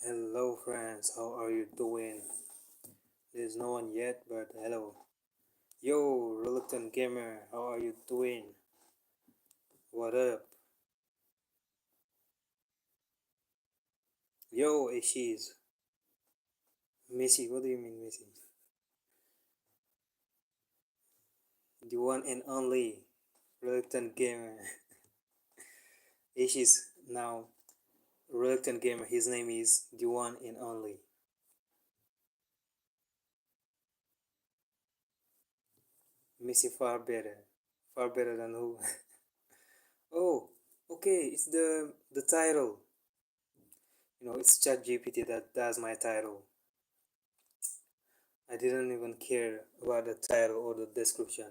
Hello, friends. How are you doing? There's no one yet, but hello. Yo, Reluctant Gamer. How are you doing? What up? Yo, Ashies. Messi. What do you mean, Messi? The one and only Reluctant Gamer. Ashies. Now, Reluctant Gamer. His name is the one and only. Messi far better. Far better than who? Oh, okay. It's the title. It's ChatGPT that does my title. I didn't even care about the title or the description.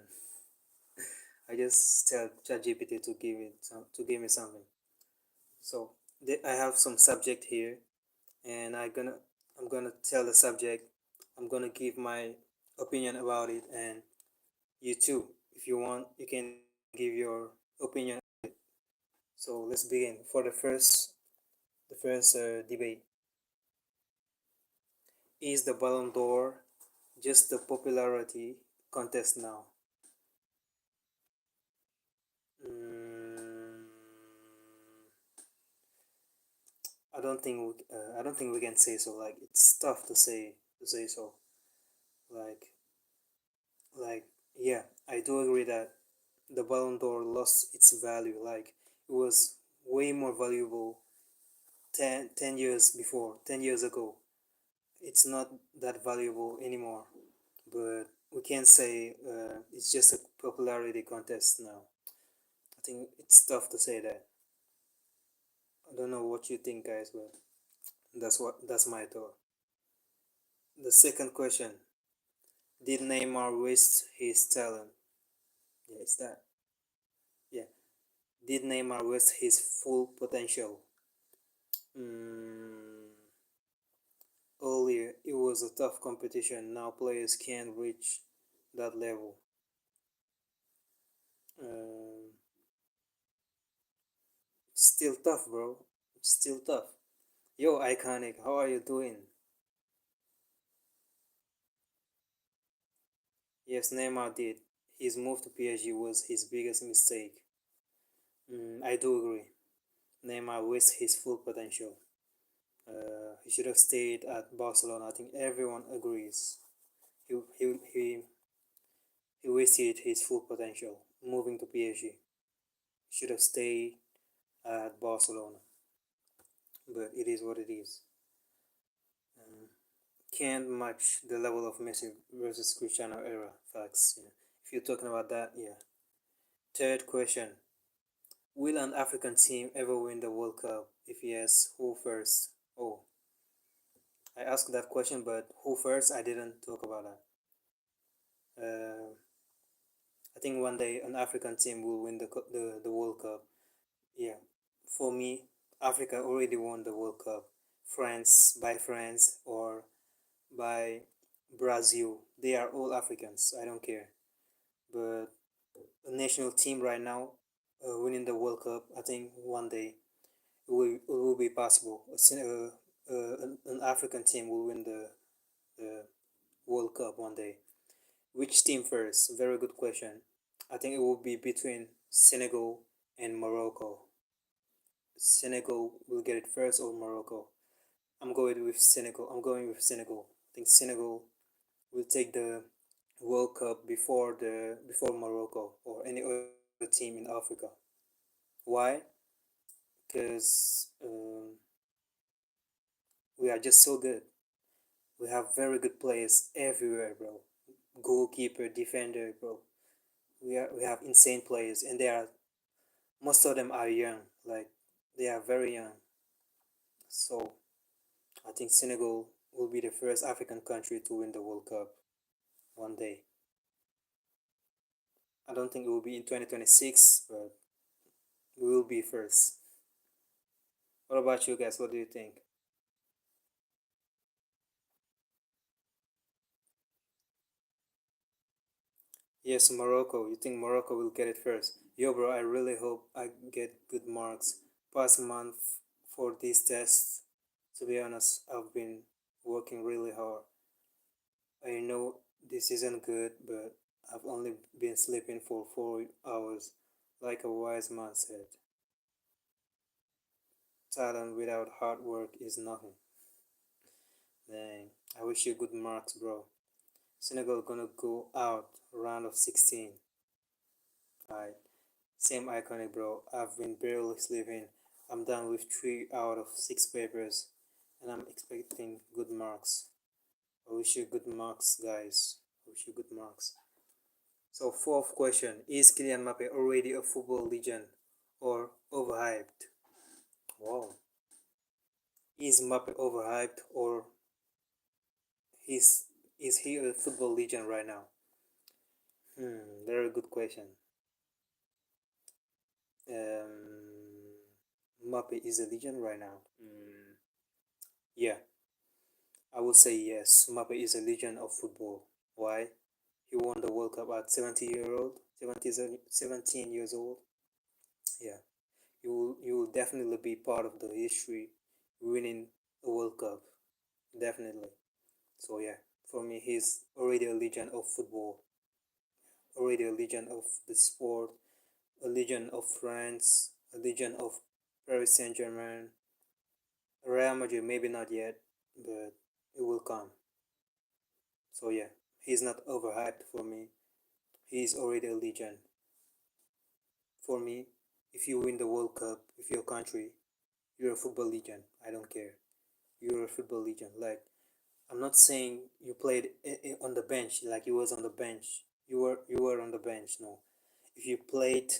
I just tell ChatGPT to give me something. So I have some subject here, and I'm gonna tell the subject. I'm gonna give my opinion about it, and you too, if you want, you can give your opinion. So let's begin for the first debate. Is the Ballon d'Or just the popularity contest now? Mm, I don't think we can say so. Like it's tough to say so. Like like yeah, I do agree that the Ballon d'Or lost its value. Like it was way more valuable 10 years before, 10 years ago. It's not that valuable anymore. But we can't say it's just a popularity contest now. I think it's tough to say that. I don't know what you think, guys, but that's my thought. The second question: did Neymar waste his talent? Yeah, it's that. Yeah. Did Neymar waste his full potential? Mm, earlier, it was a tough competition. Now players can't reach that level. Um, still tough, bro. It's still tough. Yo, Iconic, how are you doing? Yes, Neymar did. His move to PSG was his biggest mistake. I do agree. Neymar wasted his full potential. He should have stayed at Barcelona. I think everyone agrees. He, he, he, he wasted his full potential moving to PSG. He should have stayed at Barcelona. But it is what it is. Um, can't match the level of Messi versus Cristiano era facts. Yeah. If you're talking about that, yeah. Third question: will an African team ever win the World Cup? If yes, who first? Oh, I asked that question, but who first? I didn't talk about that. Uh, I think one day an African team will win the World Cup. Yeah, for me, Africa already won the World Cup. France or by Brazil, they are all Africans. I don't care. But a national team right now winning the World Cup, I think one day it will be possible. An African team will win the World Cup one day. Which team first? Very good question. I think it will be between Senegal and Morocco. Senegal will get it first or Morocco. I'm going with Senegal. I'm going with Senegal. I think Senegal will take the World Cup before Morocco or any other team in Africa. Why? Because we are just so good. We have very good players everywhere, bro. Goalkeeper, defender, bro. We have insane players, and they are most of them are young. Like they are very young. So I think Senegal will be the first African country to win the World Cup one day. I don't think it will be in 2026, but we will be first. What about you guys? What do you think? Yes, Morocco. You think Morocco will get it first? Yo, bro, I really hope I get good marks. Past month for this test, To be honest, I've been working really hard. I know this isn't good, but I've only been sleeping for 4 hours, like a wise man said. Talent without hard work is nothing. Dang, I wish you good marks, bro. Senegal gonna go out round of 16. Alright, same iconic, bro. I've been barely sleeping. I'm done with 3 out of 6 papers, and I'm expecting good marks. I wish you good marks, guys. I wish you good marks. So, fourth question: is Kylian Mbappe already a football legend or overhyped? Wow. Is Mbappe overhyped or is is he a football legend right now? Very good question. Mbappe is a legend right now. Yeah, I would say yes. Mbappe is a legend of football. Why? He won the World Cup at 17 years old. Yeah, you will definitely be part of the history winning a World Cup. Definitely. So yeah, for me, he's already a legend of football, already a legend of the sport, a legend of France, a legend of Paris Saint Germain, Real Madrid. Maybe not yet, but it will come. So yeah, he's not overhyped for me. He's already a legend. For me, if you win the World Cup with your country, you're a football legend. I don't care. You're a football legend. Like, I'm not saying you played on the bench, like you was on the bench. You were on the bench. No, if you played,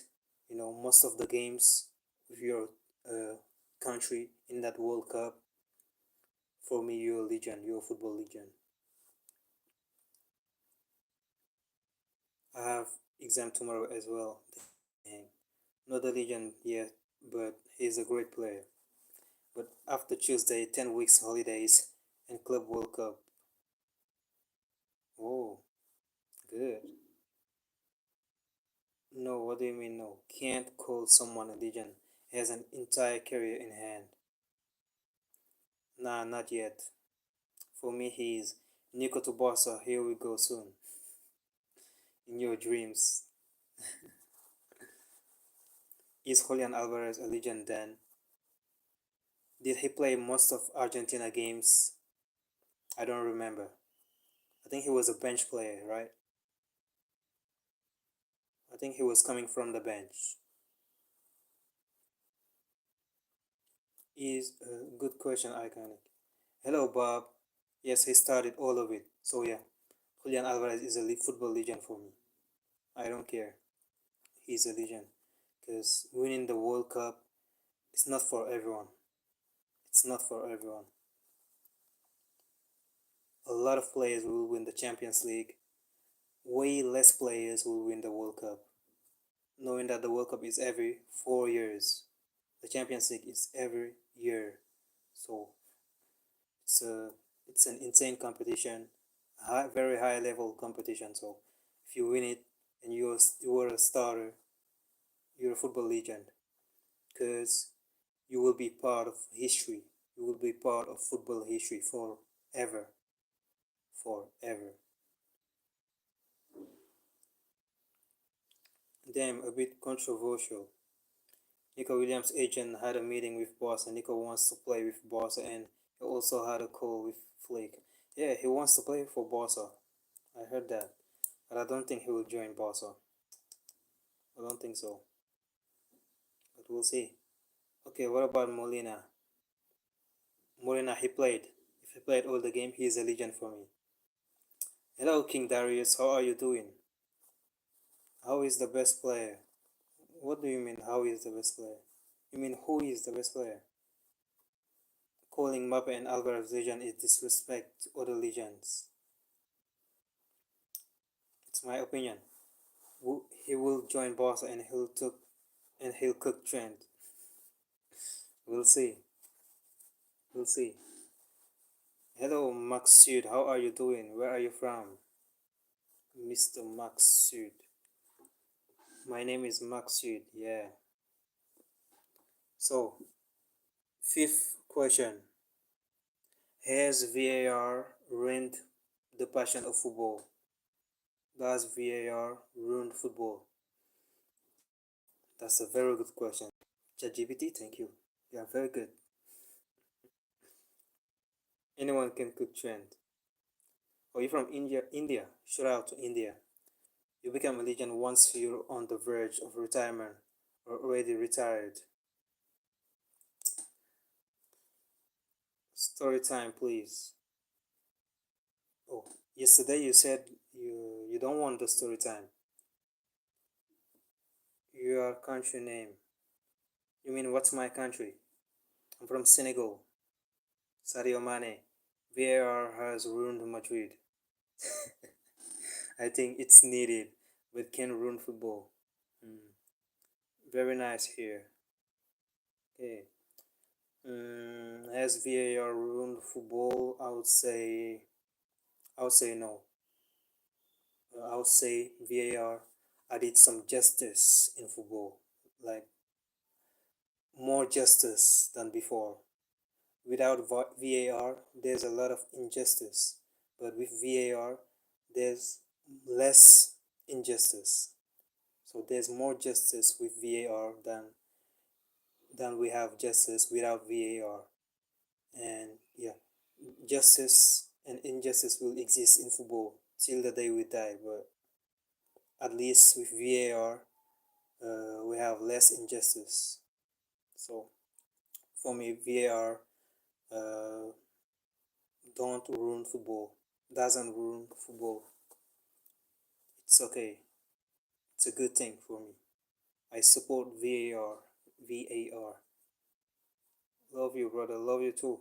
most of the games with your uh, country in that World Cup, for me, you're a legend. You're a football legend. I have exam tomorrow as well. Dang. Not a legend yet, but he's a great player. But after Tuesday, 10 weeks holidays and Club World Cup. Oh, good. No, what do you mean no? Can't call someone a legend. He has an entire career in hand. Nah, not yet. For me, he's Nico to Barca. Here we go soon. In your dreams. Is Julian Alvarez a legend then? Did he play most of Argentina games? I don't remember. I think he was a bench player, right? I think he was coming from the bench. Is a good question, iconic. Hello, Bob. Yes, he started all of it. So yeah, Julian Alvarez is a football legend for me. I don't care. He's a legend because winning the World Cup is not for everyone. It's not for everyone. A lot of players will win the Champions League. Way less players will win the World Cup. Knowing that the World Cup is every 4 years, the Champions League is every year. So it's a it's an insane competition, very high level competition. So if you win it and you are a starter, you're a football legend because you will be part of history. You will be part of football history forever, forever. Damn, a bit controversial. Nico Williams' agent had a meeting with Barca. Nico wants to play with Barca, and he also had a call with Flick. Yeah, he wants to play for Barca. I heard that, but I don't think he will join Barca. I don't think so, but we'll see. Okay, what about Molina? Molina, he played. If he played all the game, he is a legend for me. Hello, King Darius. How are you doing? How is the best player? What do you mean, how is the best player? You mean, who is the best player? Calling Mbappe and Alvarez legend is disrespect to other legends. It's my opinion. He will join Barca and he'll cook Trent. We'll see. We'll see. Hello, Max Sud. How are you doing? Where are you from? Mr. Max Sud. My name is Max Sud. Yeah. So, fifth question. Has VAR ruined the passion of football? Does VAR ruin football? That's a very good question. ChatGPT, thank you. You are very good. Anyone can cook trend. Are you from India? India. Shout out to India. You become a legend once you're on the verge of retirement or already retired. Story time, please. Oh, yesterday you said you don't want the story time. Your country name. You mean what's my country? I'm from Senegal. Sadio Mane. VAR has ruined Madrid. I think it's needed, but can ruin football. Mm, very nice here. Okay. Has VAR ruined football? I would say no. I would say VAR added some justice in football, like more justice than before. Without VAR, there's a lot of injustice, but with VAR, there's less injustice. So there's more justice with VAR than we have justice without VAR. And yeah, justice and injustice will exist in football till the day we die. But at least with VAR, we have less injustice. So for me, VAR uh, don't ruin football. Doesn't ruin football. It's okay. It's a good thing for me. I support VAR. VAR. Love you, brother. Love you too.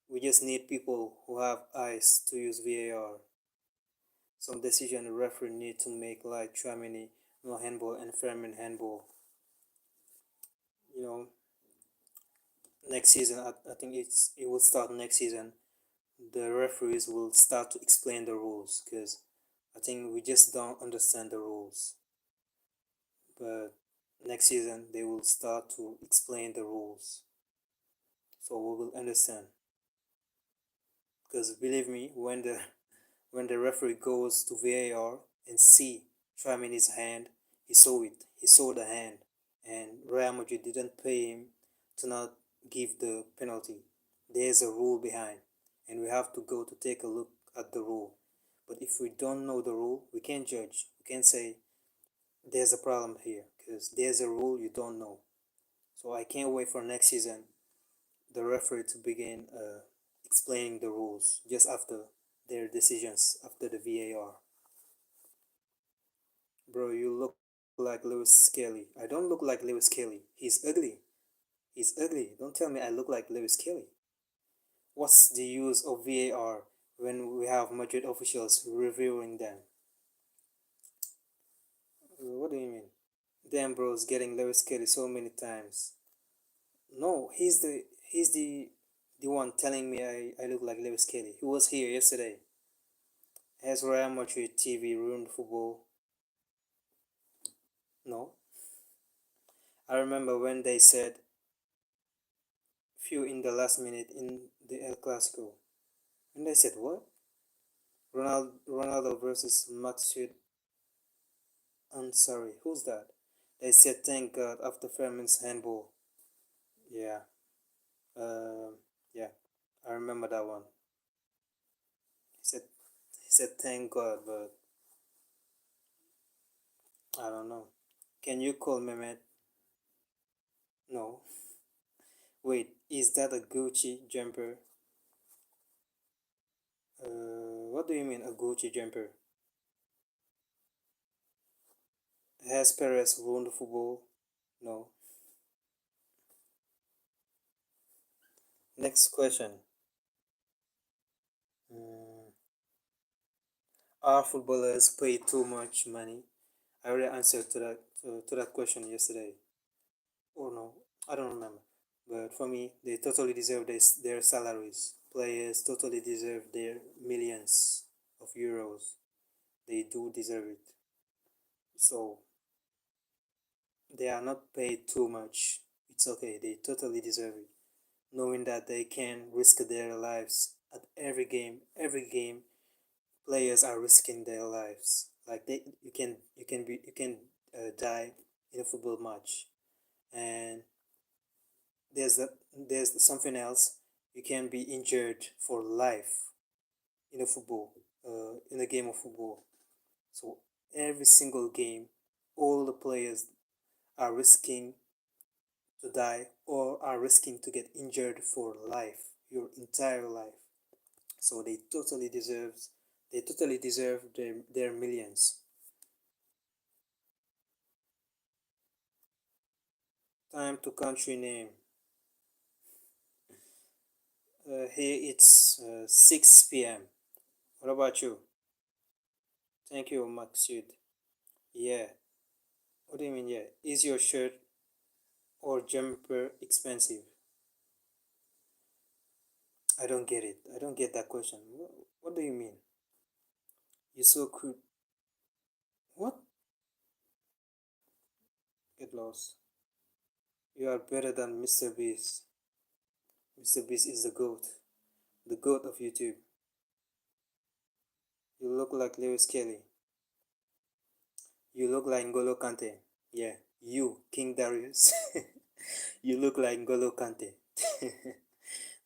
We just need people who have eyes to use VAR. Some decision the referee need to make, like Chouameni, no handball, and Fairman handball. You know, next season, I think it will start next season. The referees will start to explain the rules because I think we just don't understand the rules. But next season, they will start to explain the rules so we will understand. Because believe me, when the referee goes to VAR and see Chouameni's hand, he saw it. He saw the hand, and Real Madrid didn't pay him to not give the penalty. There's a rule behind, and we have to go to take a look at the rule. But if we don't know the rule, we can't judge. We can't say there's a problem here because there's a rule you don't know. So I can't wait for next season the referee to begin explaining the rules just after their decisions after the VAR. Bro, you look like Lewis Kelly. I don't look like Lewis Kelly. He's ugly. He's ugly. Don't tell me I look like Lewis Kelly. What's the use of VAR when we have Madrid officials reviewing them? What do you mean? Damn, bro's getting Lewis Kelly so many times. No, he's the one telling me I look like Lewis Kelly. He was here yesterday. Has Real Madrid TV ruined football? No. I remember when they said few in the last minute in the El Clasico. And they said what? Ronaldo versus Maxud Ansari. Who's that? They said thank God after Fairman's handball. Yeah. Yeah. I remember that one. He said thank God, but I don't know. Can you call Mehmet? No. Wait, is that a Gucci jumper? What do you mean a Gucci jumper? Has Perez won the football? No. Next question. Mm, are footballers paid too much money? I already answered to that question yesterday. Or no, I don't remember. But for me, they totally deserve their salaries. Players totally deserve their millions of euros. They do deserve it. So they are not paid too much. It's okay. They totally deserve it. knowing that they can risk their lives at every game. Every game, players are risking their lives. Like you can die in a football match, and there's a, there's something else. You can be injured for life in a football, in a game of football. So every single game, all the players are risking to die or are risking to get injured for life, your entire life. So they totally deserve their millions. Time to country name. Here it's 6 p.m. What about you? Thank you, Maksud. Yeah. What do you mean, yeah? Is your shirt or jumper expensive? I don't get it. I don't get that question. What do you mean? You're so crude. What? Get lost. You are better than Mr. Beast. Mr. Beast is the goat of YouTube. You look like Lewis Kelly. You look like Ngolo Kante. Yeah, you, King Darius. You look like Ngolo Kante.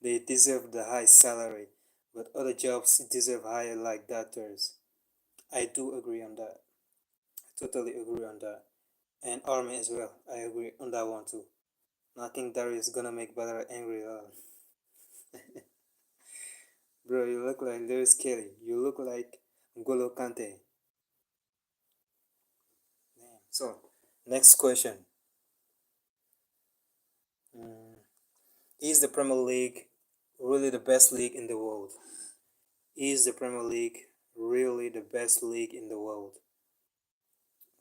They deserve the high salary, but other jobs deserve higher, like doctors. I do agree on that. I totally agree on that. And Army as well. I agree on that one too. Now King Darius gonna make Badara angry. Bro, you look like Lewis Kelly. You look like Ngolo Kante. Damn. So, next question. Mm, is the Premier League really the best league in the world? Is the Premier League really the best league in the world?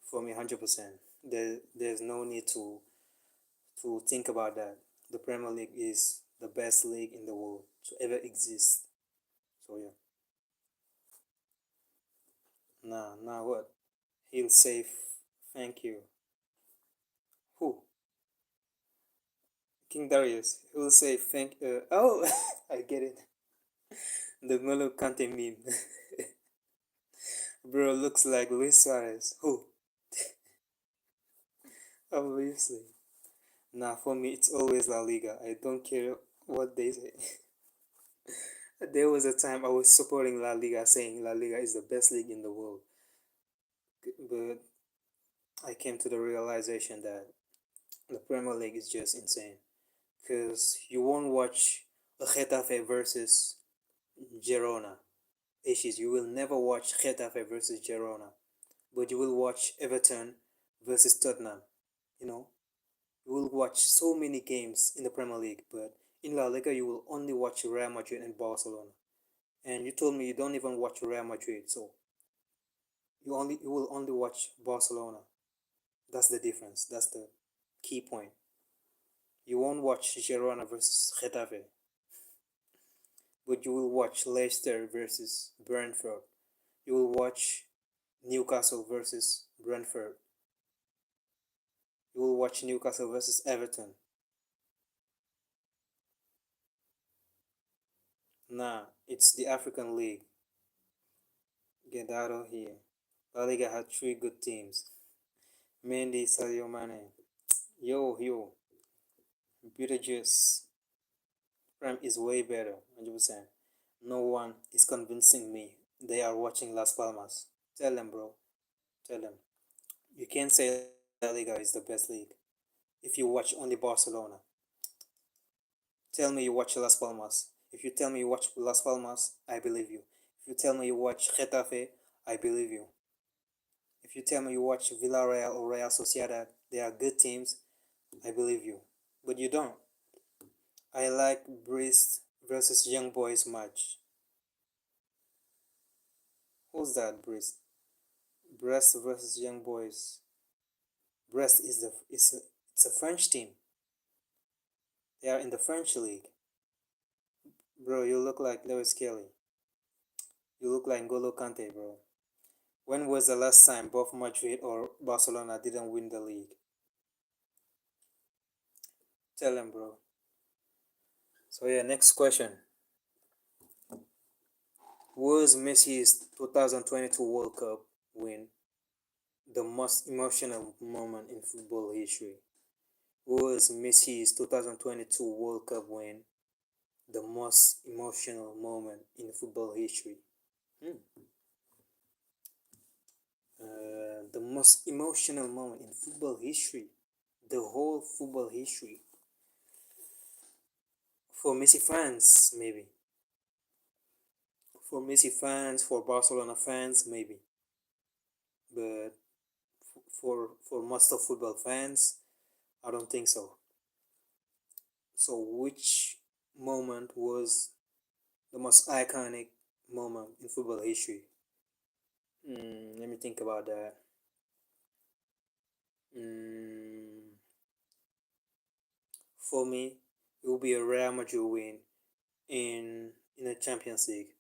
For me, 100%. There's no need to think about that. The Premier League is the best league in the world to ever exist. So yeah. Nah, what? He'll say thank you. Who? King Darius. He'll say thank. Oh, I get it. The Molo Kante meme. Bro looks like Luis Suarez. Who? Obviously. Nah, for me it's always La Liga. I don't care what they say. There was a time I was supporting La Liga, saying La Liga is the best league in the world. But I came to the realization that the Premier League is just insane. Because you won't watch a Getafe versus Girona. Issues. You will never watch Getafe versus Girona. But you will watch Everton versus Tottenham. You know, you will watch so many games in the Premier League, but in La Liga you will only watch Real Madrid and Barcelona. And you told me you don't even watch Real Madrid, so you will only watch Barcelona. That's the difference. That's the key point. You won't watch Girona versus Getafe, but you will watch Leicester versus Brentford. You will watch Newcastle versus Brentford. You will watch Newcastle versus Everton. Nah, it's the African League. Get out of here. La Liga had three good teams. Mendy, Sadio Mane. Yo. Beetlejuice. Prime is way better, 100%. No one is convincing me they are watching Las Palmas. Tell them, bro. Tell them. You can't say La Liga is the best league if you watch only Barcelona. Tell me you watch Las Palmas. If you tell me you watch Las Palmas, I believe you. If you tell me you watch Getafe, I believe you. If you tell me you watch Villarreal or Real Sociedad, they are good teams, I believe you. But you don't. I like Brest versus Young Boys match. Who's that, Brest? Brest versus Young Boys. Brest is it's a French team. They are in the French league. Bro, you look like Lewis Kelly. You look like N'Golo Kante, bro. When was the last time both Madrid or Barcelona didn't win the league? Tell them, bro. So yeah, next question. Was Messi's 2022 World Cup win the most emotional moment in football history? Was Messi's 2022 World Cup win the most emotional moment in football history? Hmm. The most emotional moment in football history, the whole football history. For Messi fans, maybe. For Messi fans, for Barcelona fans, maybe. But for most of football fans, I don't think so. So, which moment was the most iconic moment in football history? Let me think about that. Mm, for me, it will be a Real Madrid win in the Champions League.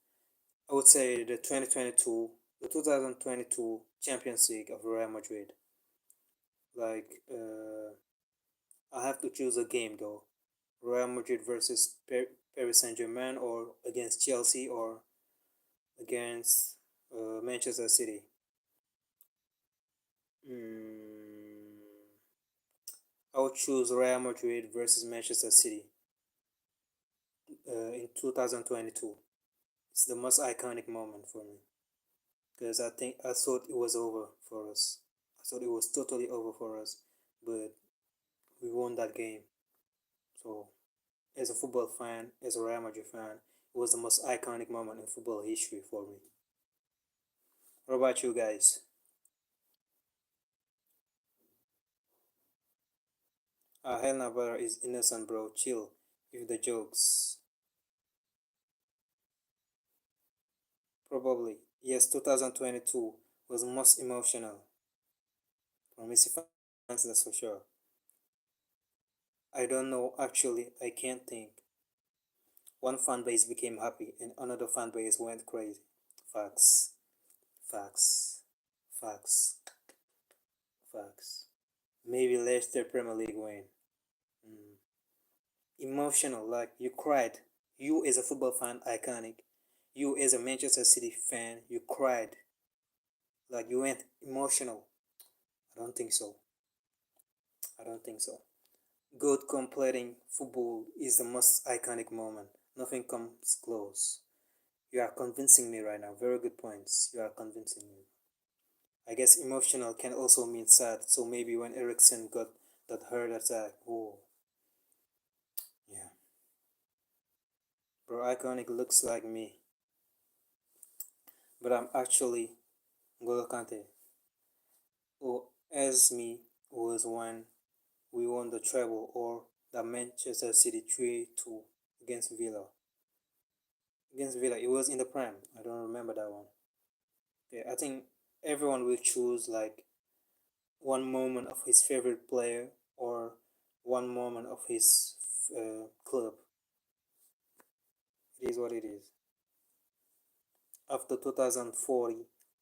I would say the 2022 Champions League of Real Madrid. Like, I have to choose a game though. Real Madrid versus Paris Saint Germain, or against Chelsea, or against Manchester City. Mm, I would choose Real Madrid versus Manchester City in 2022. It's the most iconic moment for me because I thought it was over for us. I thought it was totally over for us, but we won that game. So, as a football fan, as a Real Madrid fan, it was the most iconic moment in football history for me. What about you guys? Hell Navarra is innocent, bro. Chill with the jokes. Probably. Yes, 2022 was most emotional for Messi fans, that's for sure. I don't know, actually, I can't think. One fan base became happy and another fan base went crazy. Facts. Facts. Facts. Facts. Maybe Leicester Premier League win. Mm. Emotional, like you cried. You as a football fan, iconic. You as a Manchester City fan, you cried. Like you went emotional. I don't think so. I don't think so. God completing football is the most iconic moment. Nothing comes close. You are convincing me right now. Very good points. You are convincing me. I guess emotional can also mean sad. So maybe when Ericsson got that heart attack, oh, yeah. Bro, iconic looks like me, but I'm actually N'Golo Kante. Oh, as me was when we won the treble, or the Manchester City 3-2 against Villa. Against Villa, it was in the Prem. I don't remember that one. Okay, I think everyone will choose like one moment of his favorite player or one moment of his club. It is what it is. After 2040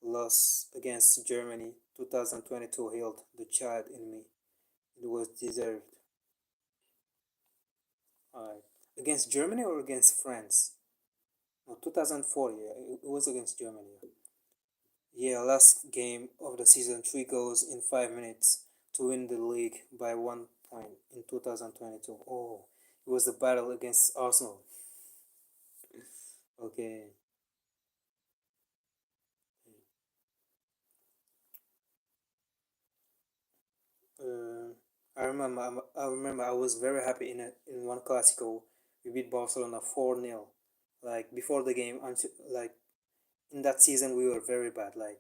loss against Germany, 2022 healed the child in me. It was deserved. Alright. Against Germany or against France? No, 2040. Yeah, it was against Germany. Yeah, last game of the season, 3 goals in 5 minutes to win the league by 1 point in 2022. Oh, it was the battle against Arsenal. Okay. Uh, I remember. I was very happy in one Clasico. We beat Barcelona 4-0. Like before the game, until like in that season, we were very bad. Like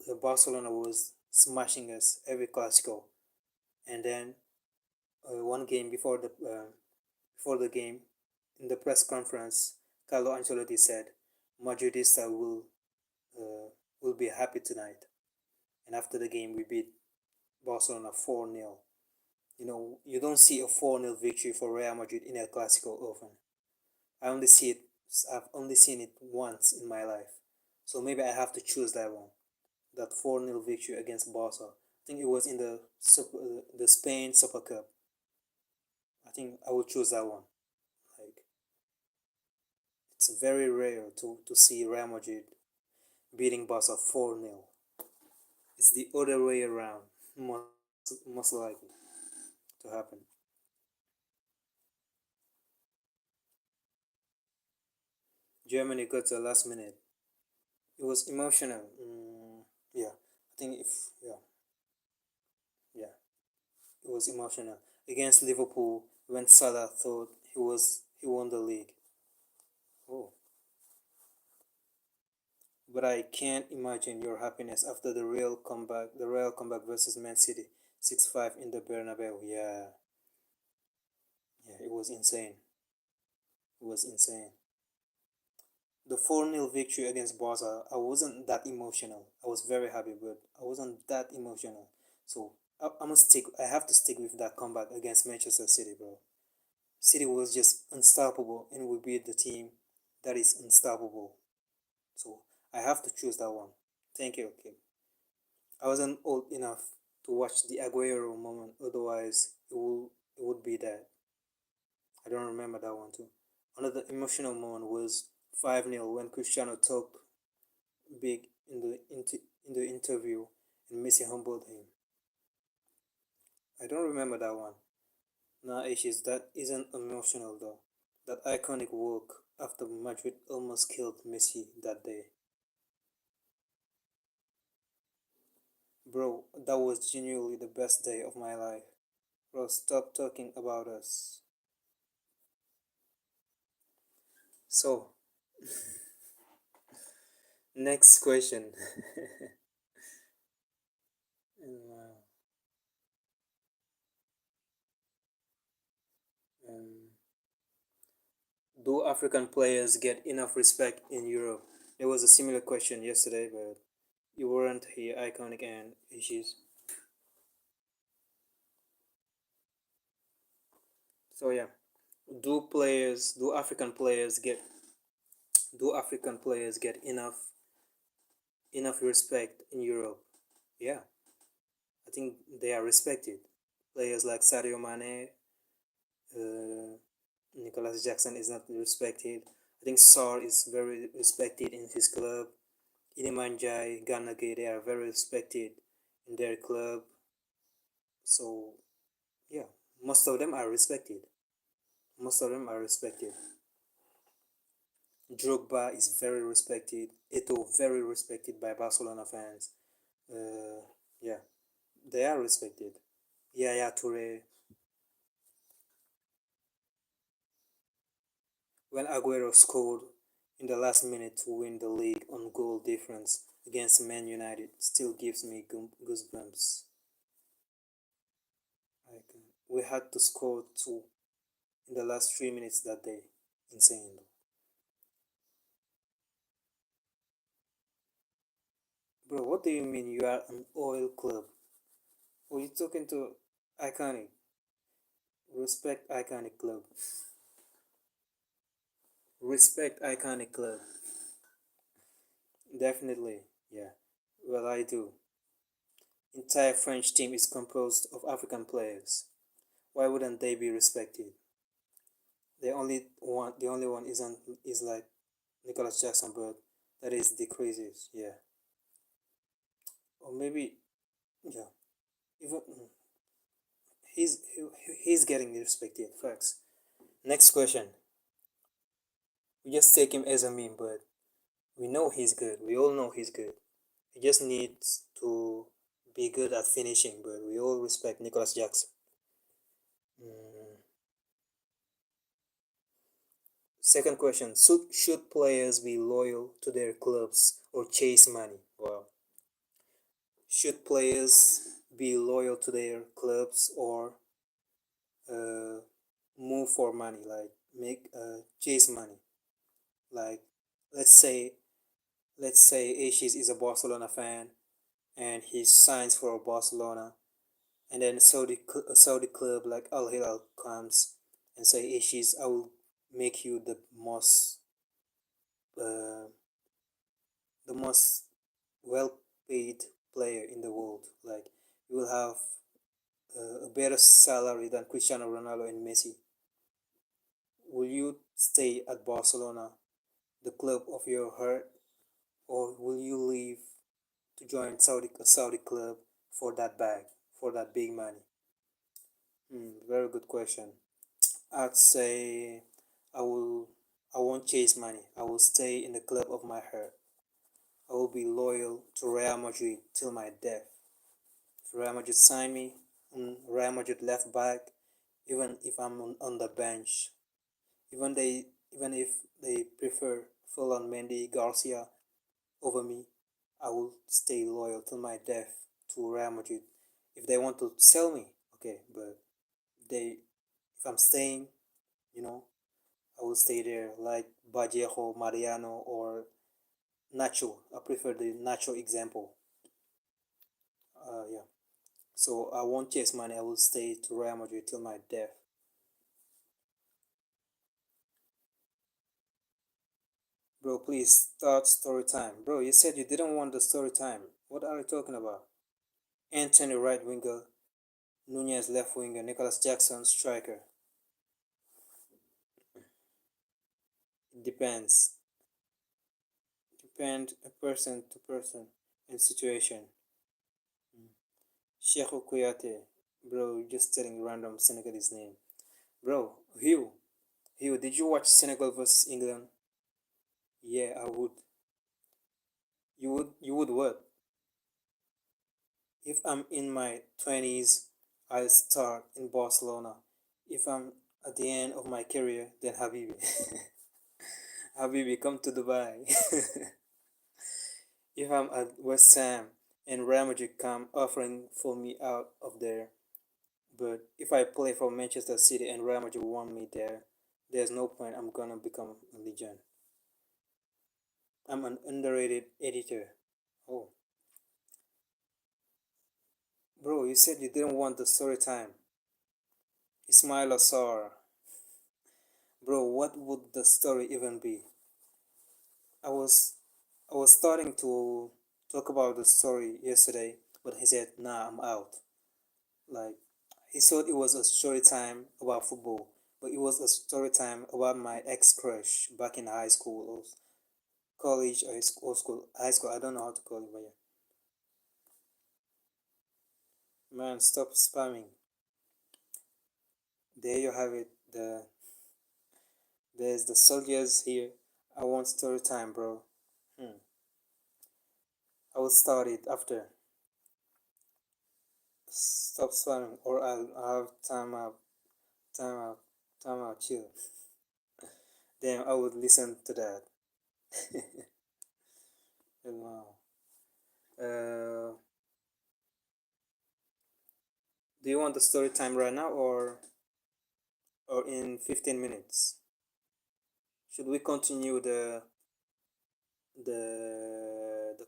the Barcelona was smashing us every Clasico, and then one game before the game, in the press conference, Carlo Ancelotti said, "Madridista will be happy tonight." And after the game, we beat Barcelona 4-0. You know, you don't see a 4-0 victory for Real Madrid in El Clasico often. I only see it. I've only seen it once in my life. So maybe I have to choose that one. That 4-0 victory against Barca. I think it was in the Spain Super Cup. I think I will choose that one. Like It's very rare to see Real Madrid beating Barca 4-0. It's the other way around, most likely to happen. Germany got to the last minute. It was emotional. Yeah, I think if yeah, yeah, it was emotional against Liverpool when Salah thought he won the league. Oh, but I can't imagine your happiness after the Real comeback versus Man City, 6-5 in the Bernabeu. Yeah, yeah, it was insane. It was insane. The 4-0 victory against Barca, I wasn't that emotional. I was very happy, but I wasn't that emotional. So I must stick. I have to stick with that comeback against Manchester City, bro. City was just unstoppable, and we beat the team that is unstoppable. So I have to choose that one. Thank you, okay. I wasn't old enough to watch the Aguero moment, otherwise it would be that. I don't remember that one too. Another emotional moment was 5-0 when Cristiano talked big in the interview and Messi humbled him. I don't remember that one. Nah, Ashes, that isn't emotional though. That iconic walk after Madrid almost killed Messi that day. Bro, that was genuinely the best day of my life. Bro, stop talking about us. So, next question. um, do African players get enough respect in Europe? There was a similar question yesterday, but you weren't here, iconic and issues. So yeah, do African players get enough respect in Europe? Yeah, I think they are respected. Players like Sadio Mane, uh, Nicholas Jackson is not respected. I think Sar is very respected in his club. Ilimanjai, Ganage, they are very respected in their club. So yeah, most of them are respected. Most of them are respected. Drogba is very respected. Eto'o very respected by Barcelona fans. Yeah, they are respected. Yaya Toure. When Aguero scored in the last minute to win the league on goal difference against Man United, still gives me goosebumps. Like, we had to score two in the last 3 minutes that day. Insane. Bro, what do you mean you are an oil club? Who you talking to? Iconic. Respect iconic club. Respect iconic club. Definitely. Yeah. Well, I do. Entire French team is composed of African players. Why wouldn't they be respected? The only one is like Nicholas Jackson, but that is the craziest. Yeah. Or maybe yeah. Even he's getting respected. Facts. Next question. We just take him as a meme, but we know he's good. We all know he's good. He just needs to be good at finishing, but we all respect Nicholas Jackson. Mm. Second question: should players be loyal to their clubs or chase money? Well, should players be loyal to their clubs or uh, move for money, like make chase money? Like, let's say Ashis is a Barcelona fan and he signs for Barcelona, and then a Saudi club like Al Hilal comes and say, Ashis, I will make you uh, the most well paid player in the world. Like, you will have a better salary than Cristiano Ronaldo and Messi. Will you stay at Barcelona the club of your heart, or will you leave to join a Saudi club for that bag, for that big money? Very good question. I'd say I will. I won't chase money. I will stay in the club of my heart. I will be loyal to Real Madrid till my death. If Real Madrid sign me, Real Madrid left back, even if I'm on the bench, even if they prefer Fulan Mendy Garcia over me, I will stay loyal till my death to Real Madrid. If they want to sell me, okay, but they if I'm staying, you know, I will stay there like Vallejo, Mariano, or Nacho. I prefer the Nacho example. Yeah. So I won't chase money. I will stay to Real Madrid till my death. Bro, please start story time. Bro, you said you didn't want the story time. What are you talking about? Anthony right winger, Nunez left winger, Nicholas Jackson striker. It depends. Depend a person to person and situation. Sheikh Kouyaté. Bro, you're just telling random Senegalese name. Bro, Hugh, did you watch Senegal versus England? Yeah, I would. You would what? If I'm in my 20s, I'll start in Barcelona. If I'm at the end of my career, then Habibi. Habibi, come to Dubai. If I'm at West Ham and Real Madrid come offering for me out of there, but if I play for Manchester City and Real Madrid want me there, there's no point. I'm gonna become a legend. I'm an underrated editor. Oh, bro, you said you didn't want the story time. Ismail Assar. Bro, what would the story even be? I was I was starting to talk about the story yesterday, but he said, "Nah, I'm out." Like he thought it was a story time about football, but it was a story time about my ex crush back in high school or college or school. High school. I don't know how to call it, but yeah. Man, stop spamming. There you have it. There's the soldiers here. I want story time, bro. Hmm. I will start it after. Stop spamming, or I'll have time out, time out, chill. Damn, I would listen to that. Wow. Uh, do you want the story time right now or in 15 minutes? Should we continue the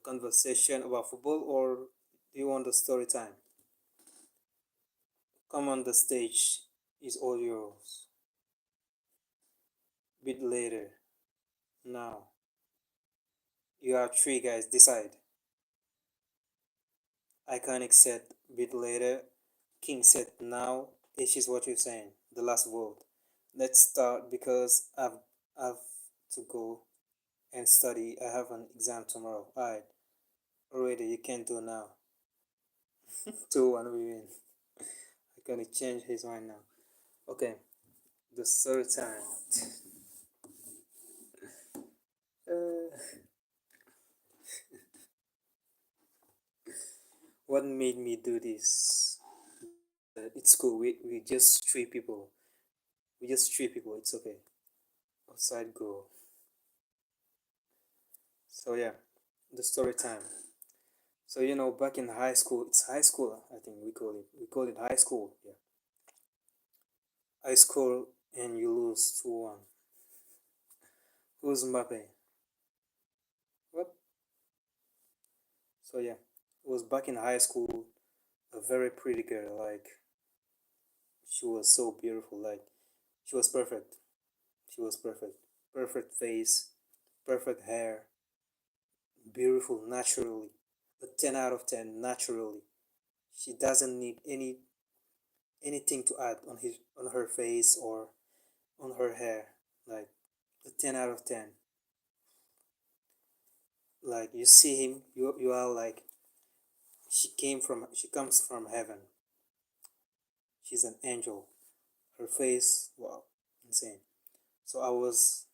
conversation about football or do you want the story time? Come on the stage is all yours. Bit later. Now. You have three guys, decide. Iconic said bit later. King said now. This is what you're saying. The last vote. Let's start because I've to go and study. I have an exam tomorrow. Alright. Already you can do now. 2-1 we win. I'm gonna change his mind now. Okay. The third time. Uh, what made me do this? It's cool. We just three people. We just three people. It's okay. Offside goal. So yeah, the story time. So back in high school, it's high school. I think we call it high school. Yeah, high school, and you lose 2-1. Who's Mbappe? What? So yeah, it was back in high school. A very pretty girl. Like she was so beautiful. Like she was perfect. She was perfect. Perfect face, perfect hair, beautiful naturally. A 10 out of 10 naturally. She doesn't need anything to add on her face or on her hair. Like a 10 out of 10. like you see him, you are like, she comes from heaven. She's an angel. Her face, wow, insane. So I was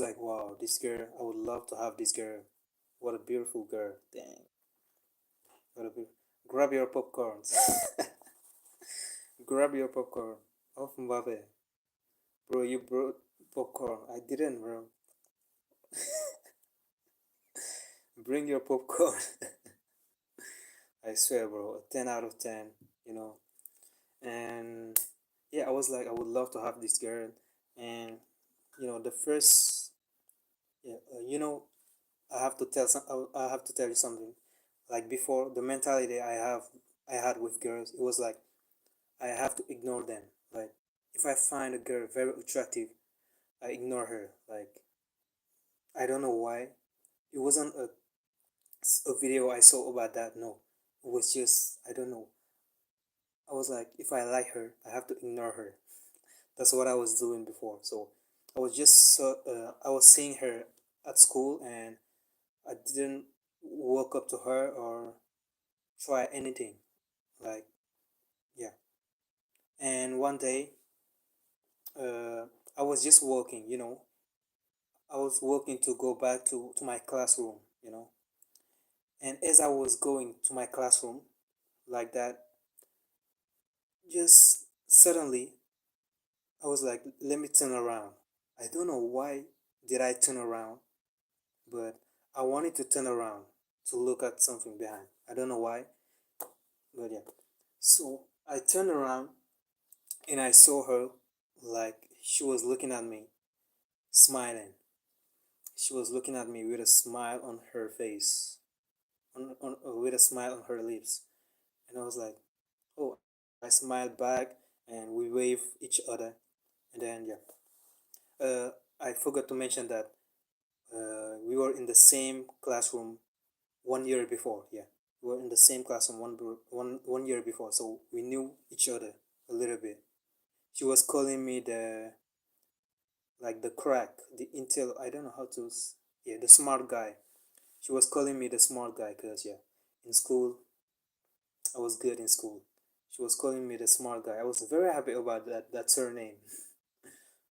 like, wow, this girl, I would love to have this girl. What a beautiful girl. Dang. What a beautiful. Grab your popcorns. Grab your popcorn. Off Mbappe. Bro, you brought popcorn. I didn't, bro. Bring your popcorn. I swear, bro. A 10 out of 10, you know. And yeah, I was like, I would love to have this girl. And, the first, yeah, I have to I have to tell you something. Like before, the mentality I had with girls, it was like I have to ignore them. Like if I find a girl very attractive, I ignore her. Like I don't know why. It wasn't a video I saw about that. No, it was just I don't know. I was like, if I like her, I have to ignore her. That's what I was doing before. So I was seeing her at school, and I didn't walk up to her or try anything. Like yeah. And one day, uh, I was just walking. I was walking to go back to my classroom. And as I was going to my classroom, like that, just suddenly I was like, let me turn around. I don't know why did I turn around, but I wanted to turn around to look at something behind. I don't know why, but yeah. So I turned around and I saw her like she was looking at me, smiling. She was looking at me with a smile on her face, with a smile on her lips. And I was like, oh, I smiled back and we waved each other. And then, yeah. I forgot to mention that we were in the same classroom 1 year before. Yeah. We were in the same classroom one year before. So we knew each other a little bit. She was calling me the crack, the intel, I don't know how to, yeah, the smart guy. She was calling me the smart guy because, yeah, in school, I was good in school. She was calling me the smart guy. I was very happy about that surname.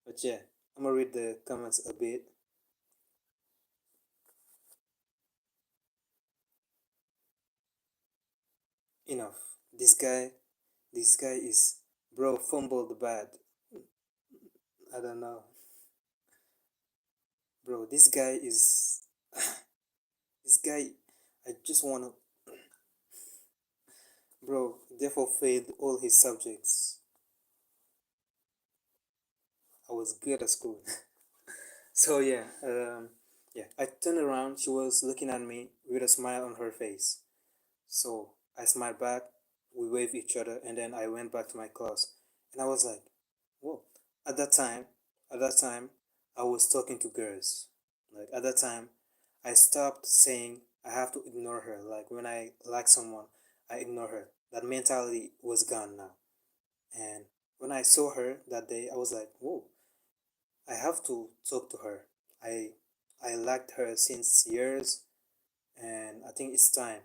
But yeah, I'm gonna read the comments a bit. Enough. This guy is, bro, fumbled bad. I don't know. Bro, this guy is, this guy, I just wanna, bro, therefore failed all his subjects. I was good at school. So yeah, I turned around. She was looking at me with a smile on her face. So I smiled back. We waved each other, and then I went back to my class. And I was like, "Whoa!" At that time, at that time, I was talking to girls. Like at that time, I stopped saying I have to ignore her. Like when I like someone, I ignore her. That mentality was gone now. And when I saw her that day, I was like, "Whoa! I have to talk to her. I I liked her since years, and I think it's time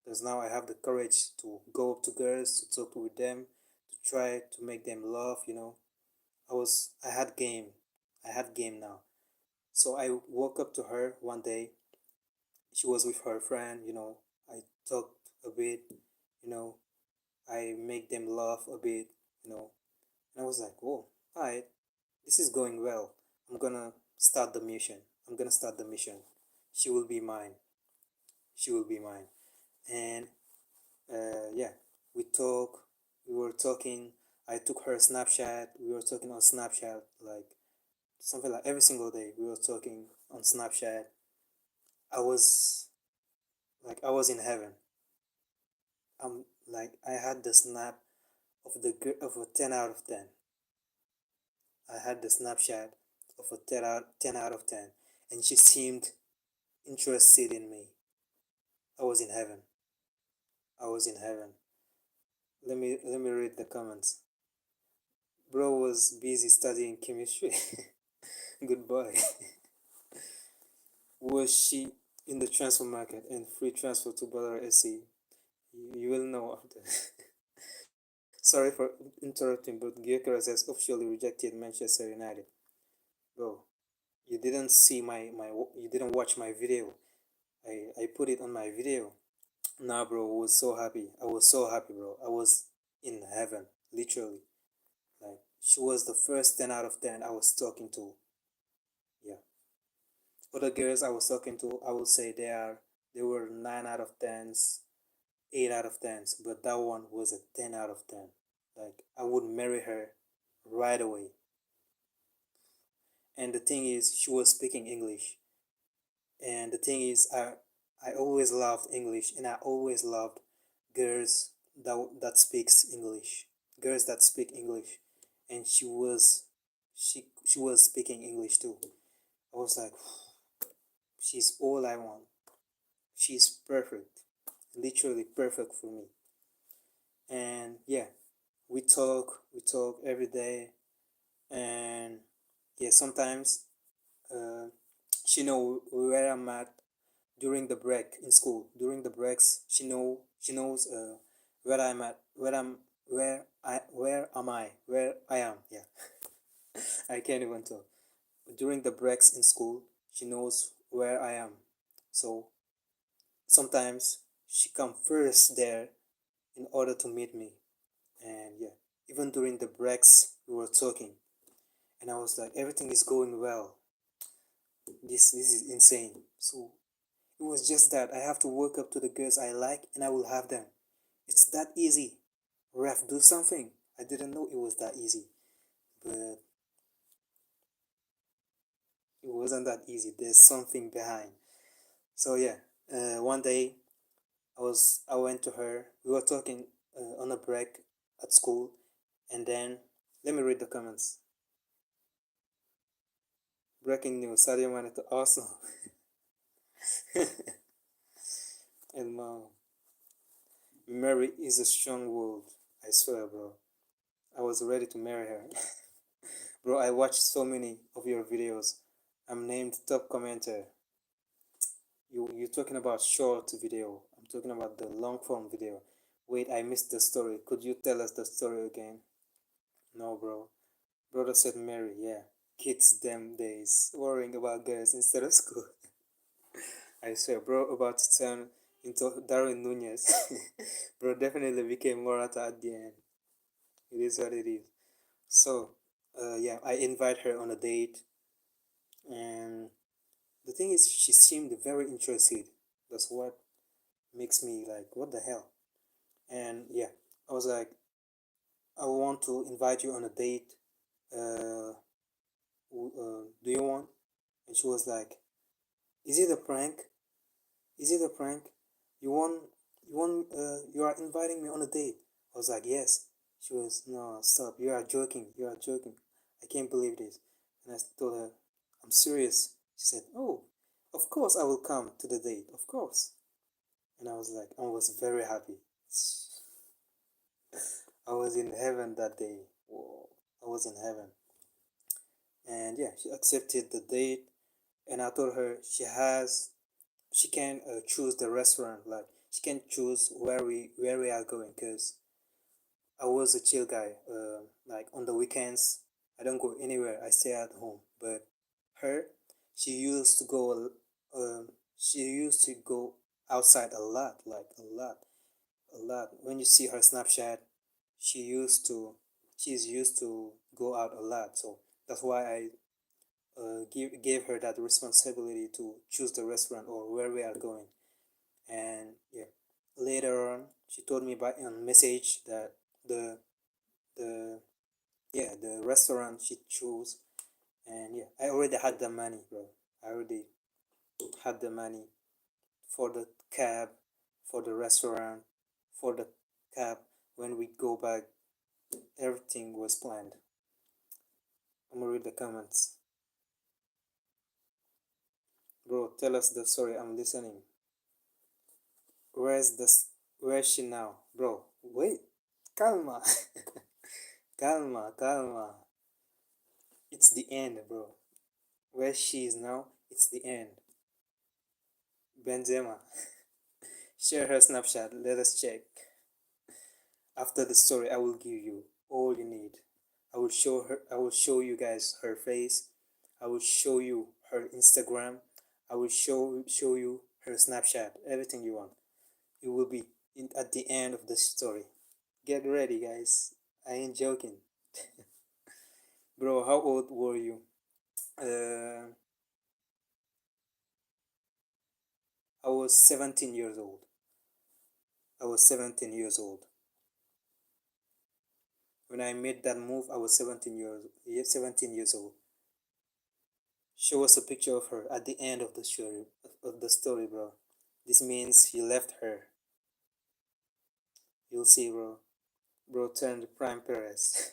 because now I have the courage to go up to girls, to talk with them, to try to make them laugh. I had game. I had game now. So I woke up to her one day. She was with her friend. I talked a bit, you know. I make them laugh a bit. And I was like, whoa, alright, this is going well. I'm gonna start the mission. I'm gonna start the mission. She will be mine. She will be mine. And yeah, we talk. We were talking. I took her Snapchat. We were talking on Snapchat, like something like every single day. We were talking on Snapchat. I was I was in heaven. I had the snap of a 10 out of 10. I had the Snapchat of a 10 out of 10, and she seemed interested in me. I was in heaven. I was in heaven. Let me read the comments. Bro was busy studying chemistry. Goodbye. Was she? in the transfer market and free transfer to Brother SC. You will know after. Sorry for interrupting, but Gyökeres has officially rejected Manchester United. Bro, you didn't see you didn't watch my video. I put it on my video. Nah, bro, I was so happy. I was so happy, bro. I was in heaven, literally. Like, she was the first 10 out of 10 I was talking to. Yeah. Other girls I was talking to, I would say they were 9 out of 10s, 8 out of 10s, but that one was a 10 out of 10. Like, I would marry her right away. And the thing is, she was speaking English. And the thing is, I always loved English, and I always loved girls that speaks English, girls that speak English, and she was speaking English too. I was like, she's all I want. She's perfect, literally perfect for me. And yeah, we talk every day, and yeah, sometimes uh, she know where I'm at during the break in school. During the breaks, she knows where I'm at, where I am. Yeah, I can't even talk. During the breaks in school, she knows where I am. So sometimes she come first there in order to meet me. And yeah, even during the breaks, we were talking, and I was like, everything is going well. This is insane. So it was just that I have to work up to the girls I like, and I will have them. It's that easy. Ref, do something. I didn't know it was that easy, but it wasn't that easy. There's something behind. So yeah, one day I went to her. We were talking on a break at school, and then let me read the comments. Breaking news: Sadio Mane to Arsenal. And Mary is a strong word. I swear, bro. I was ready to marry her. Bro, I watched so many of your videos. I'm named top commenter. You're talking about short video. I'm talking about the long form video. Wait, I missed the story. Could you tell us the story again? No, bro. Brother said Mary, yeah. Kids them days. Worrying about girls instead of school. I swear, bro, about to turn into Darwin Nunez. Bro definitely became Morata at the end. It is what it is. So, yeah, I invite her on a date, and the thing is, she seemed very interested. That's what makes me like, what the hell? And yeah, I was like, I want to invite you on a date. Uh, do you want? And she was like, is it a prank? Is it a prank? You want? You want? You are inviting me on a date? I was like, yes. She was, no, stop. You are joking. You are joking. I can't believe this. And I told her, I'm serious. She said, oh, of course I will come to the date. Of course. And I was like, I was very happy. I was in heaven that day. Whoa, I was in heaven. And yeah, she accepted the date. And I told her she can choose the restaurant. Like she can choose where we are going. Cause I was a chill guy. Like on the weekends, I don't go anywhere. I stay at home. But her, she used to go. She used to go outside a lot. Like a lot. When you see her Snapchat, she used to. She's used to go out a lot. So that's why I gave her that responsibility to choose the restaurant or where we are going. And yeah, later on, she told me by on message that the the yeah the restaurant she chose. And yeah, I already had the money, bro. I already had the money for the cab, for the restaurant, for the cab. When we go back, everything was planned. I'm gonna read the comments. Bro, tell us the story. I'm listening. Where's the where's she now? Bro, wait. Calma. Calma, calma. It's the end, bro. Where she is now, it's the end. Benzema. Share her Snapchat. Let us check. After the story, I will give you all you need. I will show her. I will show you guys her face. I will show you her Instagram. I will show you her Snapchat. Everything you want. It will be at the end of the story. Get ready, guys. I ain't joking. Bro, how old were you? Uh, I was 17 years old. I was 17 years old. When I made that move, I was 17 years old. Show us a picture of her at the end of the story, bro. This means you left her. You'll see, bro. Bro turned prime Perez.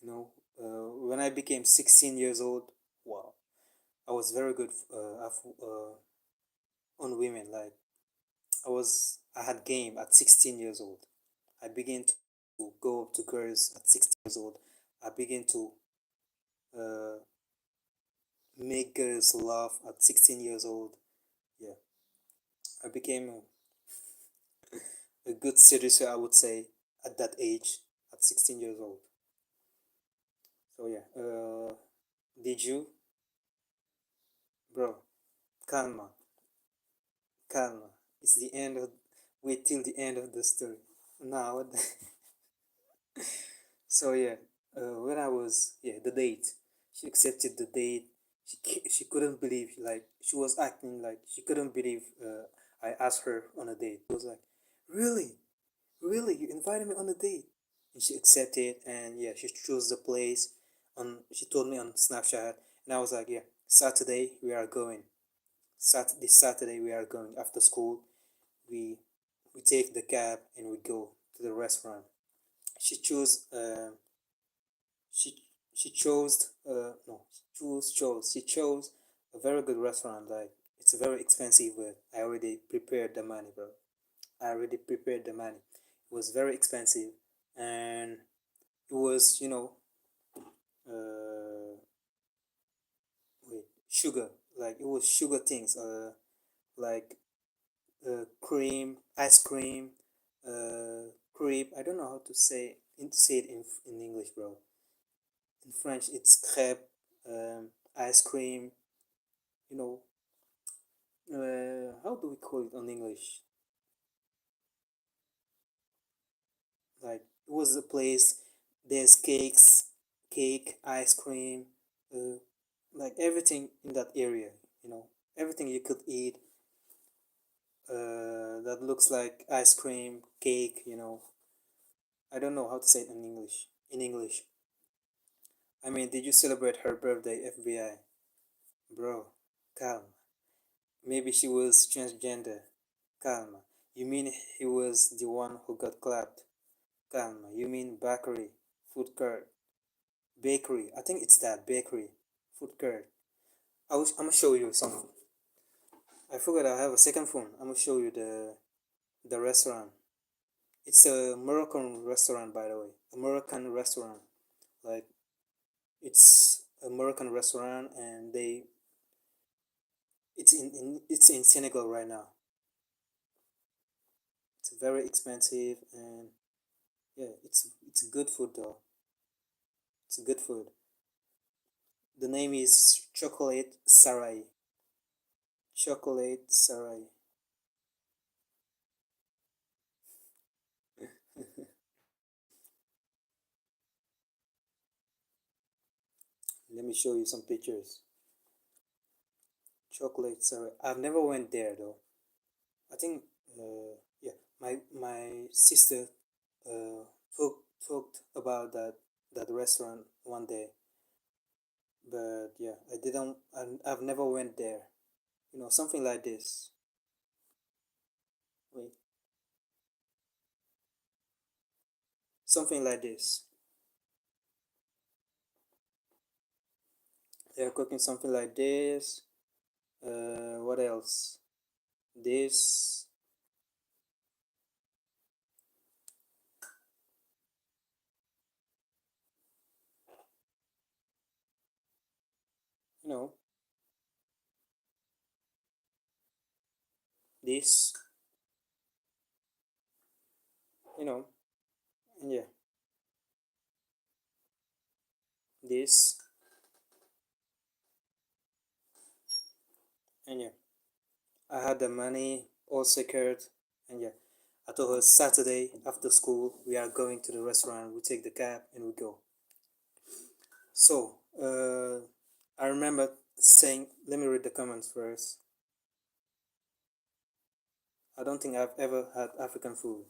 you know, when I became 16 years old, wow, I was very good on women. Like I had game at 16 years old. I began to go up to girls at 16 years old. I began to uh, make girls laugh at 16 years old. Yeah, I became a good seducer, I would say, at that age, at 16 years old. So yeah, did you, bro? Calma, calma. It's the end of. Wait till the end of the story. Now, so yeah, when I was the date, she accepted the date. She couldn't believe she was acting like she couldn't believe I asked her on a date. It was like, really, really, you invited me on a date, and she accepted. And yeah, she chose the place. She told me on Snapchat, and I was like, yeah, Saturday we are going. This Saturday we are going after school. We we take the cab and we go to the restaurant. She chose. She she chose no she chose a very good restaurant. Like it's very expensive, but I already prepared the money, bro. I already prepared the money. It was very expensive, and it was uh wait, sugar. Like it was sugar things. Like cream, ice cream, crepe. I don't know how to say it in English, bro. In French, it's crepe, ice cream. You know, how do we call it on English? Like it was a place. There's cake, ice cream, uh, like everything in that area. Everything you could eat. That looks like ice cream, cake. I don't know how to say it in English. In English, I mean, did you celebrate her birthday, FBI? Bro, calm. Maybe she was transgender. Calm. You mean he was the one who got clapped? Calm. You mean bakery, food court, bakery. I think it's that bakery, food court. I'm gonna show you something. I forgot I have a second phone. I'm gonna show you the restaurant. It's a Moroccan restaurant, by the way. A Moroccan restaurant. Like it's a Moroccan restaurant, and it's in Senegal right now. It's very expensive, and yeah, it's good food though. It's good food. The name is Chocolate Sarai. Chocolate Sarai. Let me show you some pictures. Chocolate Sarai. I've never went there though. I think yeah, my sister uh, talked about that restaurant one day, but yeah, I didn't. I've never went there. Something like this. Wait, something like this. They're cooking something like this. What else? This, you know, This, you know, and yeah, this, and yeah. I had the money all secured, and yeah. I told her Saturday after school we are going to the restaurant. We take the cab and we go. So, I remember saying, let me read the comments first. I don't think I've ever had African food.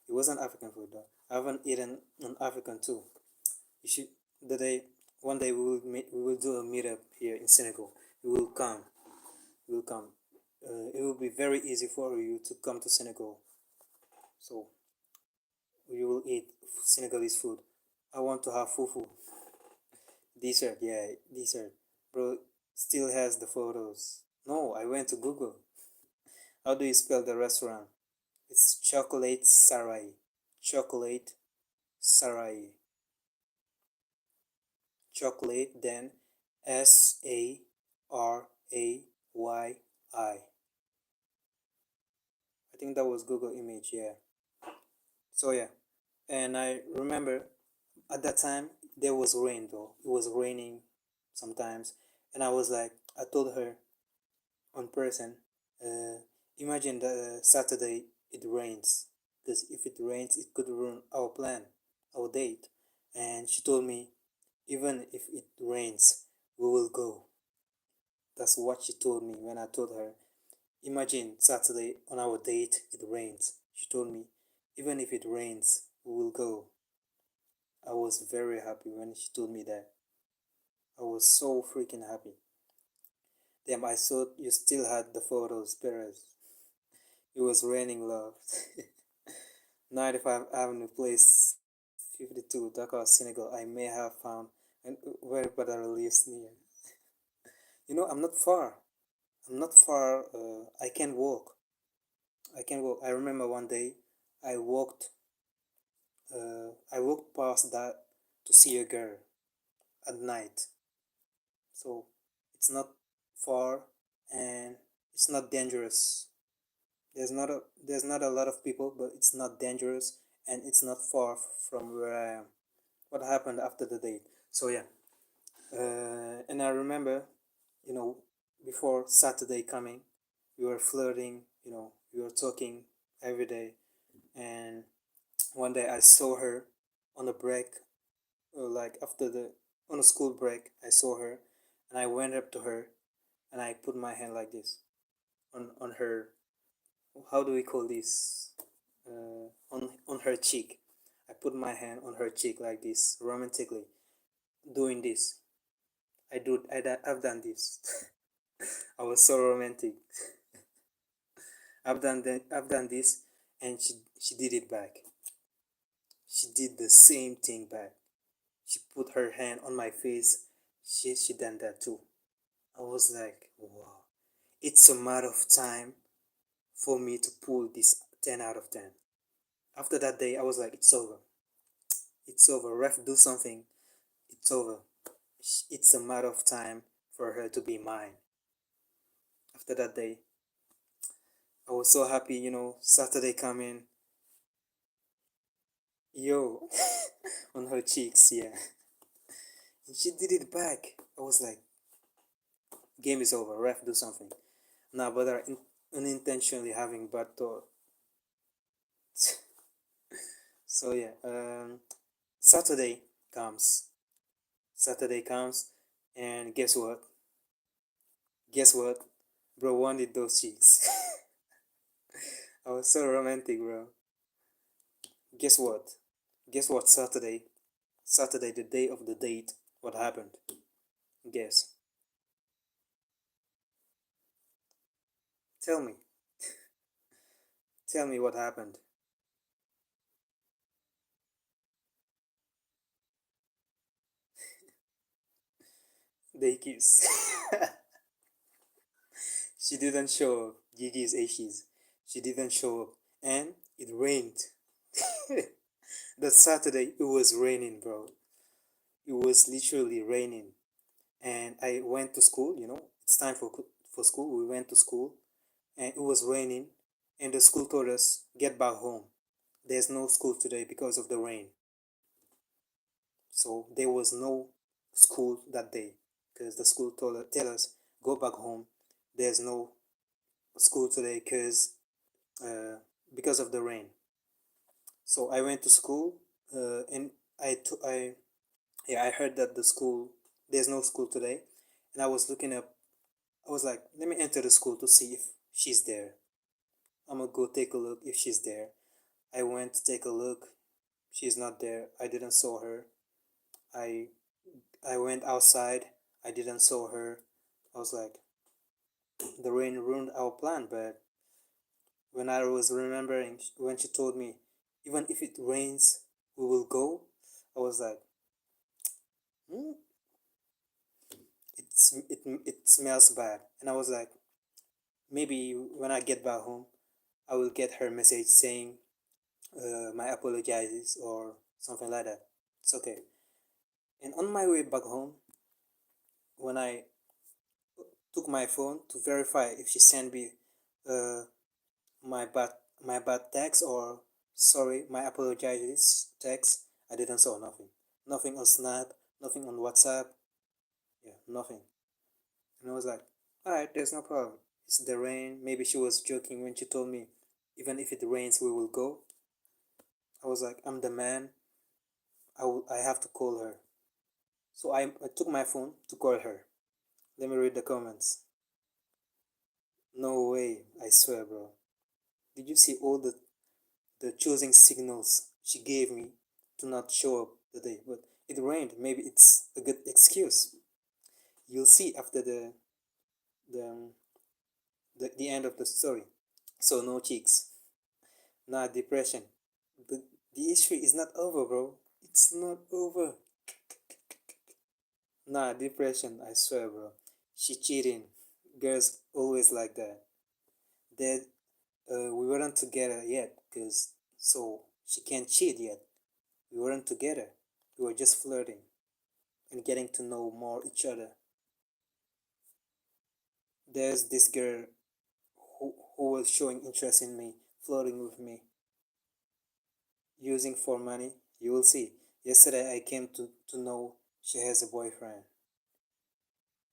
It wasn't African food though. I haven't eaten an African too. You should the day one day we will do a meetup here in Senegal. You will come. You will come. It will be very easy for you to come to Senegal. So you will eat Senegalese food. I want to have fufu. Dessert, yeah, dessert. Bro, still has the photos. No, I went to Google. How do you spell the restaurant? It's Chocolate Sarai. Chocolate Sarai. Chocolate, then Sarai. I think that was Google image, yeah. So yeah. And I remember at that time there was rain though. It was raining sometimes. And I was like, I told her on person, uh, imagine that Saturday it rains. Because if it rains, it could ruin our plan, our date. And she told me, even if it rains, we will go. That's what she told me when I told her, imagine Saturday on our date, it rains. She told me, even if it rains, we will go. I was very happy when she told me that. I was so freaking happy. Damn, I thought you still had the photos, Perez. It was raining love. 95 Avenue Place, 52, Dakar, Senegal. I may have found and where better lives near. You know, I'm not far. I'm not far. I can walk. I can walk. I remember one day I walked. I walked past that to see a girl at night. So it's not far and it's not dangerous. There's not a lot of people, but it's not dangerous and it's not far from where I am. What happened after the date? So yeah, and I remember, you know, before Saturday coming, we were flirting. You know, we were talking every day, and one day I saw her on a break, like after the on a school break. I saw her, and I went up to her, and I put my hand like this on her. How do we call this? On her cheek. I put my hand on her cheek like this, romantically, doing this. I've done this. I was so romantic. I've done this, and she did it back. She did the same thing back. She put her hand on my face. She done that too. I was like, wow. It's a matter of time for me to pull this 10 out of 10. After that day, I was like, it's over. It's over. Ref, do something. It's over. It's a matter of time for her to be mine. After that day, I was so happy, Saturday coming. Yo, on her cheeks, yeah. And she did it back. I was like, game is over. Ref, do something. Now, but are unintentionally having bad thought. So yeah, Saturday comes. Saturday comes, and guess what? Guess what? Bro wanted those cheeks. I was so romantic, bro. Guess what? Guess what? Saturday, the day of the date. What happened? Guess. Tell me. Tell me what happened. They kiss. She didn't show up. Gigi's ashes. She didn't show up. And it rained. That Saturday, it was raining, bro. It was literally raining. And I went to school, it's time for school. We went to school and it was raining. and the school told us, get back home. There's no school today because of the rain. So there was no school that day because the school tell us, go back home. There's no school today uh, because of the rain. So I went to school, and I yeah, I heard that the school there's no school today, and I was looking up. I was like, let me enter the school to see if she's there. I'm gonna go take a look if she's there. I went to take a look. She's not there. I didn't saw her. I I went outside. I didn't saw her. I was like, the rain ruined our plan. But when I was remembering when she told me, even if it rains, we will go. I was like, hmm, it smells bad. And I was like, maybe when I get back home, I will get her message saying my apologies or something like that. It's okay. And on my way back home, when I took my phone to verify if she sent me uh, my bad my bad text or sorry my apologies text, I didn't saw nothing. Nothing on Snap, nothing on WhatsApp. Yeah, nothing. And I was like, alright, there's no problem. It's the rain. Maybe she was joking when she told me, even if it rains, we will go. I was like, I'm the man. I have to call her. So I took my phone to call her. Let me read the comments. No way, I swear, bro. Did you see all the choosing signals she gave me to not show up today? But it rained. Maybe it's a good excuse. You'll see after the the end of the story. So no cheeks, not depression. The the issue is not over, bro. It's not over. Nah, depression. I swear, bro. She cheating. Girls always like that. That we weren't together yet, cause so she can't cheat yet. We weren't together. We were just flirting and getting to know more each other. There's this girl who was showing interest in me, flirting with me, using for money. You will see. Yesterday I came to know she has a boyfriend.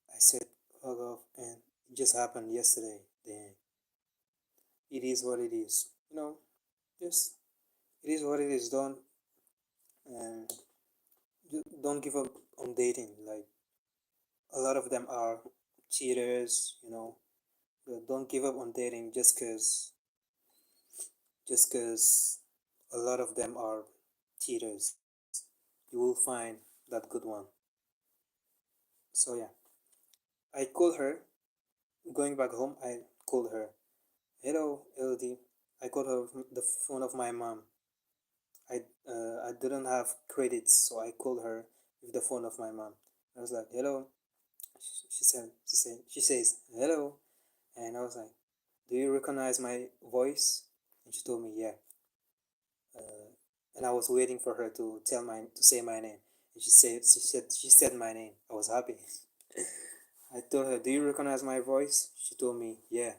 I said, fuck off, and it just happened yesterday. Then it is what it is. Just it is what it is. Um, don't give up on dating. Like a lot of them are cheaters. Don't give up on dating just cause a lot of them are cheaters. You will find that good one. So yeah, I called her. Going back home, I called her. Hello, LD. I called her from the phone of my mom. I didn't have credits, so I called her with the phone of my mom. I was like, hello. She says hello, and I was like, do you recognize my voice? And she told me yeah. And I was waiting for her to say my name. And she said my name. I was happy. I told her, do you recognize my voice? She told me yeah.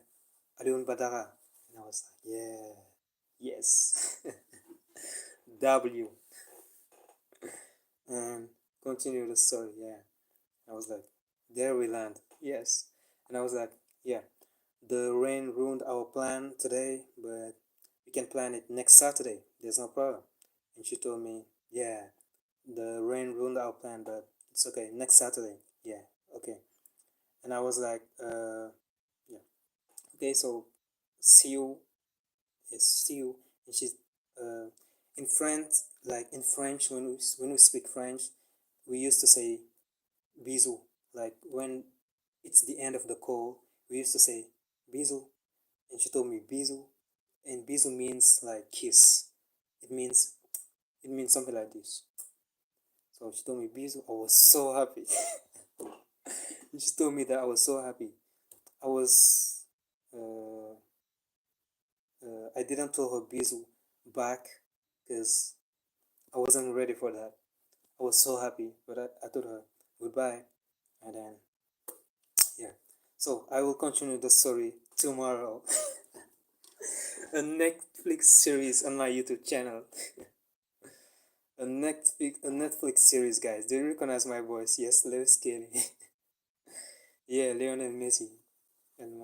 Aliun Badara. And I was like, yeah, yes. W. And continue the story, yeah. I was like, there we land, yes. And I was like, yeah, the rain ruined our plan today, but we can plan it next Saturday. There's no problem. And she told me, yeah, the rain ruined our plan, but it's okay. Next Saturday, yeah, okay. And I was like, yeah, okay. So see you, yes, see you. And she's uh, in French, like in French, when we speak French, we used to say bisous. Like when it's the end of the call, we used to say bisous, and she told me bisous, and bisous means like kiss. It means it means something like this. So she told me bisous. I was so happy. And she told me that I was so happy. I was uh, I didn't tell her bisous back because I wasn't ready for that. I was so happy, but I told her goodbye, and then yeah. So I will continue the story tomorrow. A Netflix series on my YouTube channel. A Netflix series, guys. Do you recognize my voice? Yes, Lewis Kelly. Yeah, Lionel Messi. And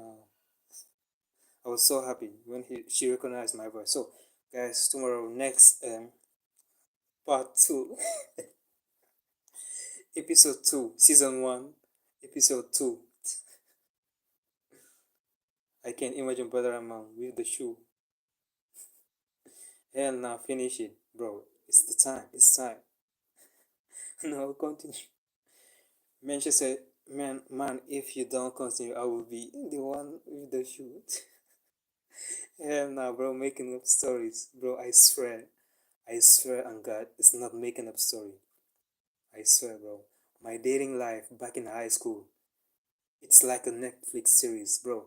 I was so happy when she recognized my voice. So, guys, tomorrow next part two, episode two, season one, episode two. I can imagine Brother Amman with the shoe. Hell, now finish it, bro. It's the time. It's time. No, continue. Man, she said, man, if you don't continue, I will be the one with the shoe. Hell, now, bro, making up stories, bro. I swear on God, it's not making up story. I swear, bro. My dating life back in high school, it's like a Netflix series, bro.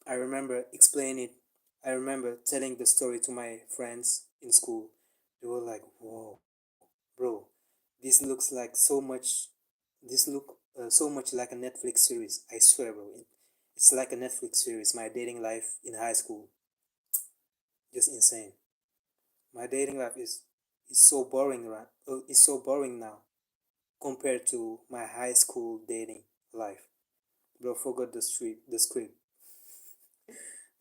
I remember explaining it. I remember telling the story to my friends in school. They were like, "Whoa, bro, this looks like so much. This look so much like a Netflix series. I swear, bro. It's like a Netflix series. My dating life in high school, just insane. My dating life is so boring, right? It's so boring now compared to my high school dating life. Bro, forgot the script.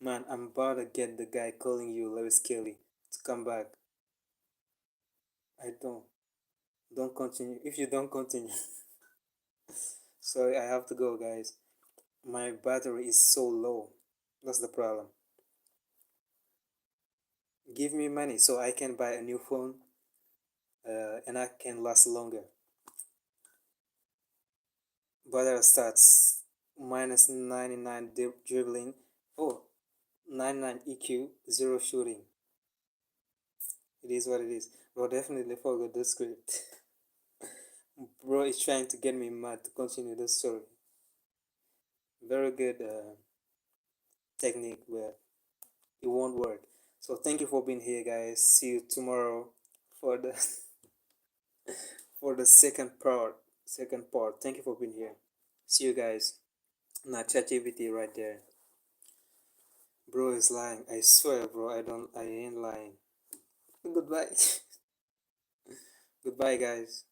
Man, I'm about to get the guy calling you Lewis Kelly to come back. I don't continue. If you don't continue, sorry, I have to go, guys. My battery is so low. That's the problem. Give me money so I can buy a new phone, and I can last longer. Battery starts minus 99 dribbling. Oh, 99 EQ, zero shooting. It is what it is. Bro, definitely forgot the script. Bro is trying to get me mad to continue the story. Very good technique, but it won't work. So thank you for being here, guys. See you tomorrow for the for the second part. Second part. Thank you for being here. See you guys. Now ChatGPT right there. Bro is lying. I swear, bro. I ain't lying. Goodbye. Goodbye, guys.